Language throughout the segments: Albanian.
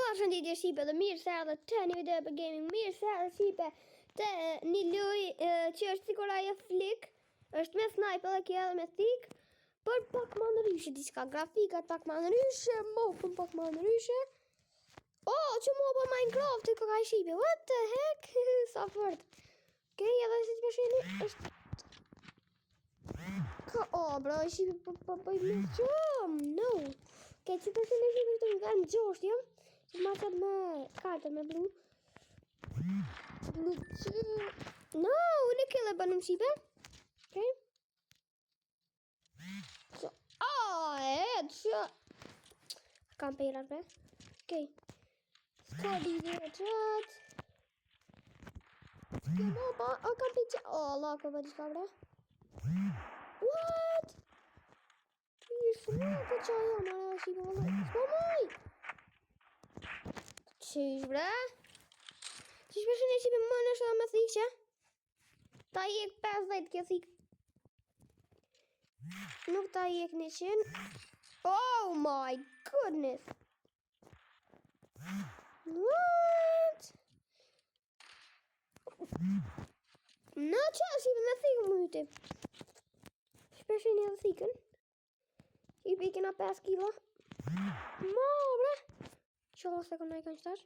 Përshëndetje shqipe dhe mirë se erdhët të një video për gaming, mirë se erdhët shqipe të një lojë që është sikur ajo flik, është me sniper dhe kjo edhe me thik, për pak më ndryshe, diçka grafikat pak më ndryshe, mopën pak më ndryshe. Oh, që mopa Minecraft ka ka shqipe, what the heck, sa fort. Okej, edhe si të përshini është... Oh, bro, shqipe për i mirë qëm, no. Okej, që përshini shqipe të më kanë gjosht, jam. Që ma qëtë me kartën me blu. No, unë e kille bënëm shqipe. Okej. Headshot. Kam pejrat bre. Okej. Ska lidhje headshot. Kam pejqa. Allah, ko bëdi shka bre. What? Ishë më po qa jam ara shqipe vëllë. Ska moj. Qysh bre? Qysh përshën e shqipe më nështë dhe me thik që? Ta jek 50 kjo thik. Nuk ta jek 100. Oh my goodness. What? Në që shqipe me thikë më jute. Qysh përshën e dhe thikën? Shqipe I kena 5 kilo. Ma bre. Qëllo se këna I kanë qëtash.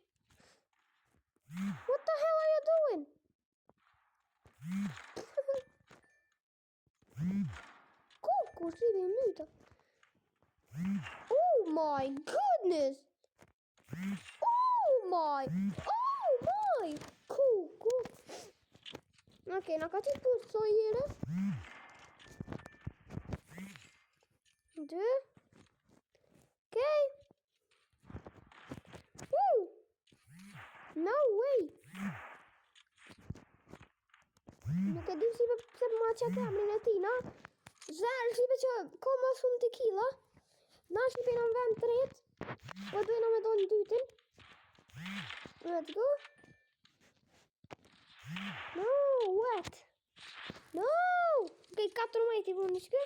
What the hell are you doing? Kuku, shqipe I myta. Oh my goodness. Oh my. Kuku. Okej, na ka ti pusë so jere. 2. Okej. No way. Nuk e di shqipe pëse ma qatë emrin e ti, na? Zërë shqipe që ko ma shumë të kila. Na shqipe në vend 3. Po dojna me do një dytin. Let's go. No, what? No. Okej, 14 I vënë shkë.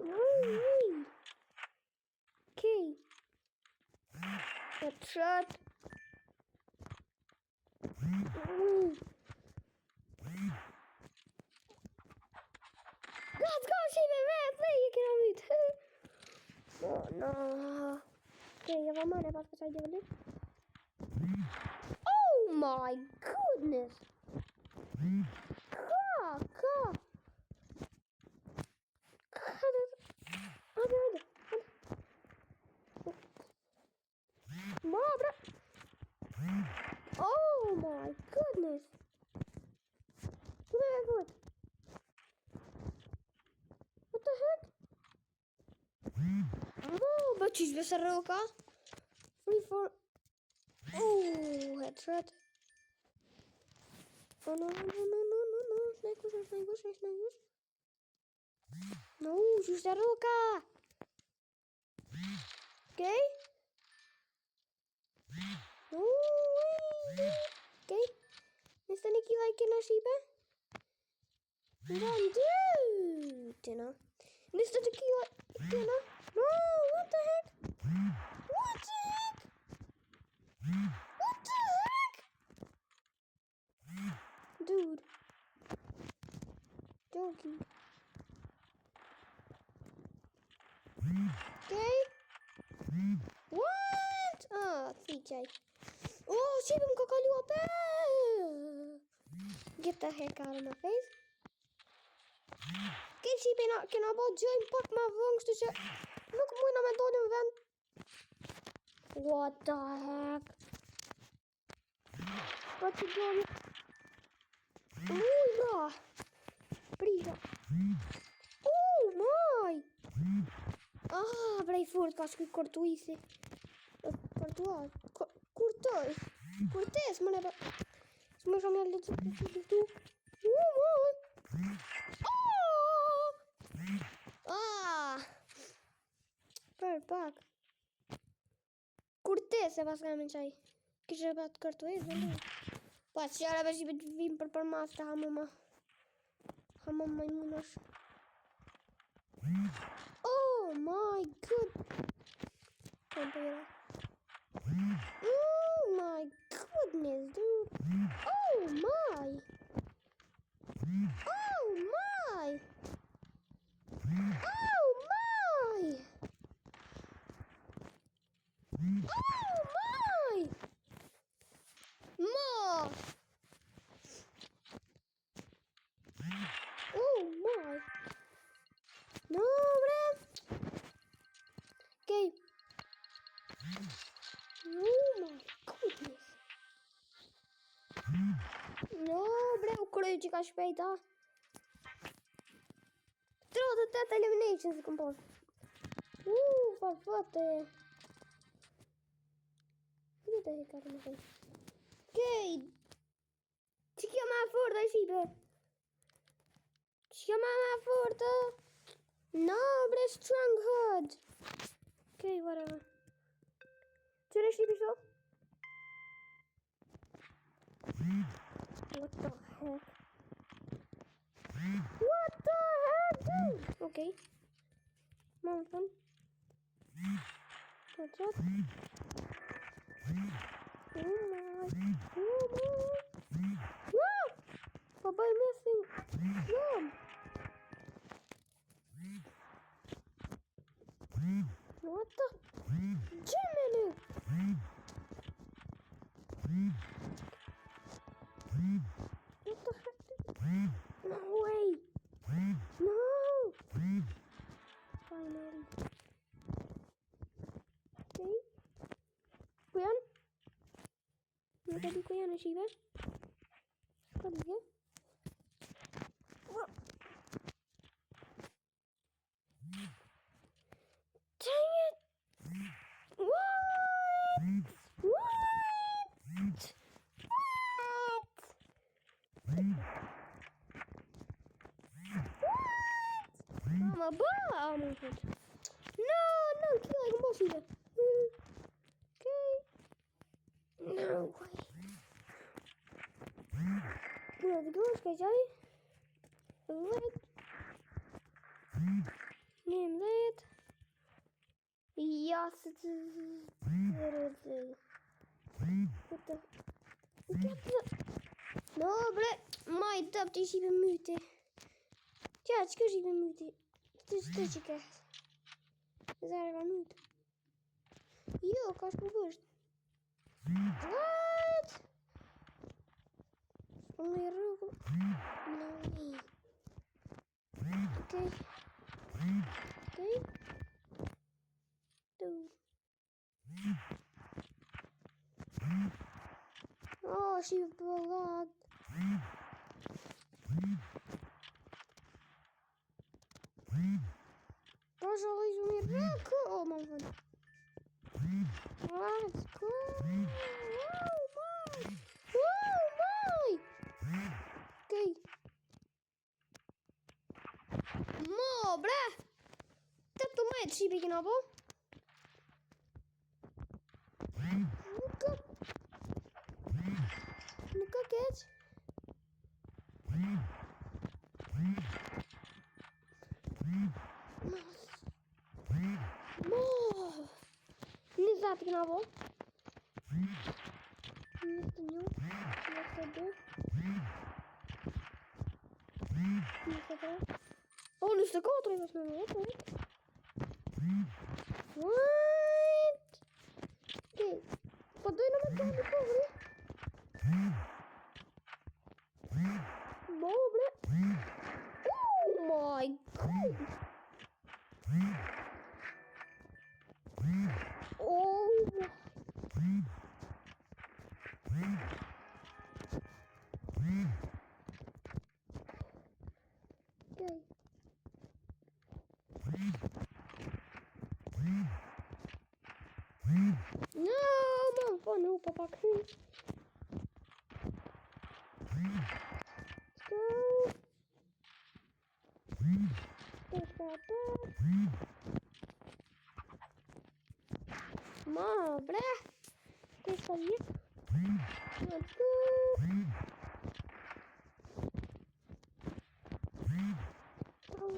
No way. Okej. Headshot. Let's go, shqipe, man, play, you can meet. Oh no. Okay, jag var med vad ska jag säga det? Oh my goodness. Oh my goodness. Very good. What the heck? Oh, but she's just a roka. Free for. Oh, headshot. Oh no. Snake bush. No, she's a roka. Okay. No way. Okay. Mr. Nicky like in a sheep? Then dinner. Mr. Tequila dinner. No, what the heck? What the heck? What the heck? Dude. Joking. Okay. What? CJ. Oh, shqipe më ka kalu ape. Get the heck out of my face. Okay, shqipe kena bo gjojnë pak ma vëng, kështu që nuk mujna me do në vend. What the heck? Pa që gjojnë. Bra. Prisha. Oh my. Brej furt ka shkuj kortuisi. Kortuar. Kurtes, më ne pa. S'më shumë një letë të për pak. Kurtes e pas kamin qaj. Kishe pa të kortuis, dhe në. Pa që qara për shqipet vim për mas të hamuma. Hamuma I munash. Oh my god. fire. Oh my goodness, dude. Oh my. Oh my. Oh my. Oh my. More. Oh my. No, bruh. Okay. Oh my goodness. No, bre, u kryu që ka shpejta. 38 eliminations i kom pas. Farfate. Vite che caro mi fai. Ok. Si chiama forte, Shibe. Si chiama forte. No, bre, stronghold. Okay, whatever. C'era Shibe so? What the heck? What the heck, dude? Okay. Mom, fun. What's up? Oh my. Oh my. Whoa! Papa, I'm missing. Mom. What the? Jiminy! What the heck? No way! No! Finally. Okay. Kuyan? Nagadi ko yan, Shiba. Pagya. Dang it! What? What? Mama, oh my god. No, kill like a boss either. Okay. No way. Where are the girls, guys? Red. Name that. Yes, it is. What the? Get the. No, but my top is even muted. Ja, het is even muted. Het is tussen krijgt. Dat is eigenlijk wel niet. Yo, ik was bewust. What? Oh, je rug. Nee. Oké. Oké. Doe. Oh, she blocked. Dat is al iets meer raken. Oh man. Let's go. Oh my. Oh my. Oké. Mo, bra. Dat doet mij het ziebe knabbel. Look at it. Mo. Nu zat ik nou op. Nu is het nieuw. Wat gaat doen? Nu is het er. Oh, nu is de kooltrein was met me op. What? Oké. Wat doe je nou met de kooltrein? Moble. Oh my god. Oh. Okay. No, man, van hoe papa kan. Let's go. There's that. Ma, bra. There's that here. Let's go. Oh.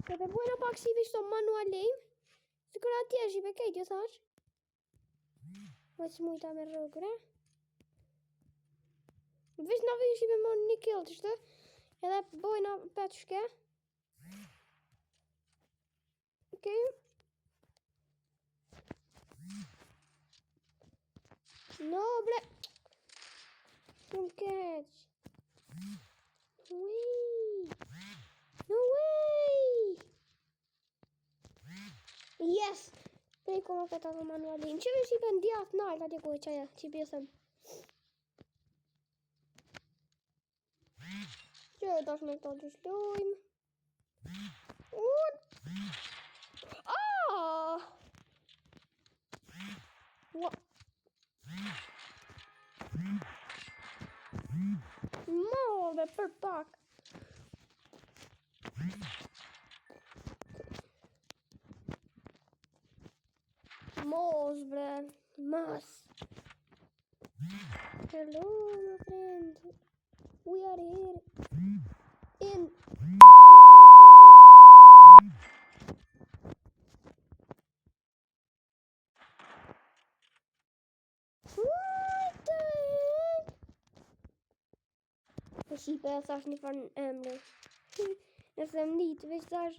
Se te buena para si visto manual game. Sikur atje është i bekejt, ju thash. Veç mujta me rrugre. Veç na vëjsh i me mon një kill të shtë. Edhe bojna petshke. Okej. No, bre. Shumë keq. No way. Yes. Prej koma këta në manualin. Që vesh i për ndjath nalt atje ku e qaja. Që bjesëm. Që tash me këto që shlujmë. Move për pak. Mos, bre. Mas. Hello, my friend. We are here. In. What the heck? Si për thash një farë në emre. Nëse më ditë, veç thash.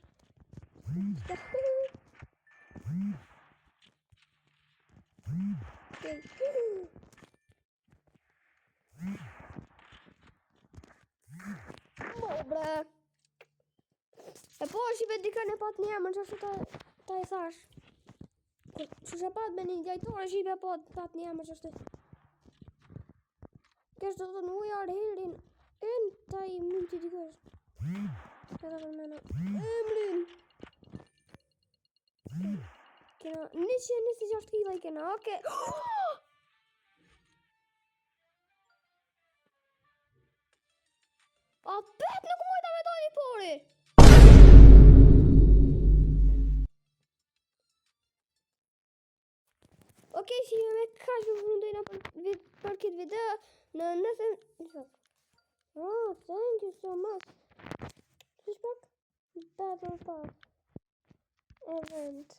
Mo, bre. E po është i për dika në pat një emër që është ta e thash. Që që pat me një djajtore është i për pat një emër që është. Kështë të thënë we are here in ta i mund të dikësh. Këta të mena. Emlin. Kena 126 kila i kena, oke. A pet nuk mujta me dojnë i pori. Okej, si me kash më fundojna për këtë video. Në nëse... Oh, thank you so much. Shish pak? Battle Pass. Event.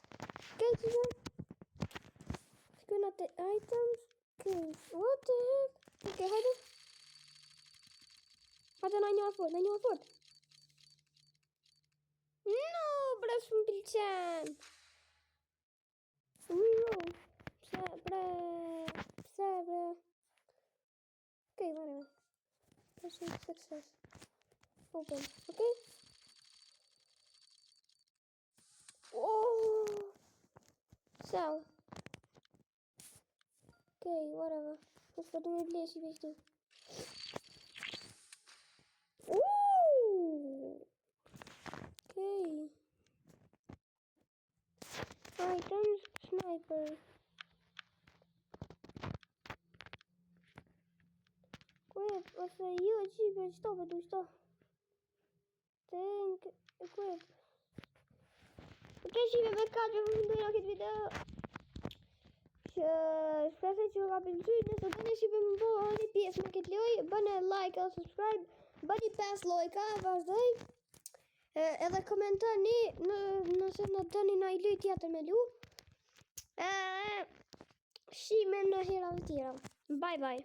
Okay, siya. Skuna të items. Okay, what the heck? Okay, hajde. Hajde na një fort. No, bre, shumë pilqen. Reroll. Pse, bre. Okay, whatever. Mission success. Open, okay? Oh! Sell. Okay, whatever. Let's go to my place, you bitch. Ooh! Okay. Items, sniper. Equip, ose ju e qipe qëto për du qëto. Tank, equip. Ok, qipe me ka që fundojnë këtë video. Që shpese që ka pëlqyjt, nëse të një qipe më bo një pjesë me këtë loj, bëne like edhe subscribe, bëni 5 lojka, vazhdoj. Edhe komentoni nëse në dëni në i loj tjetër me lu. Shime në hera të tjera. Bye bye.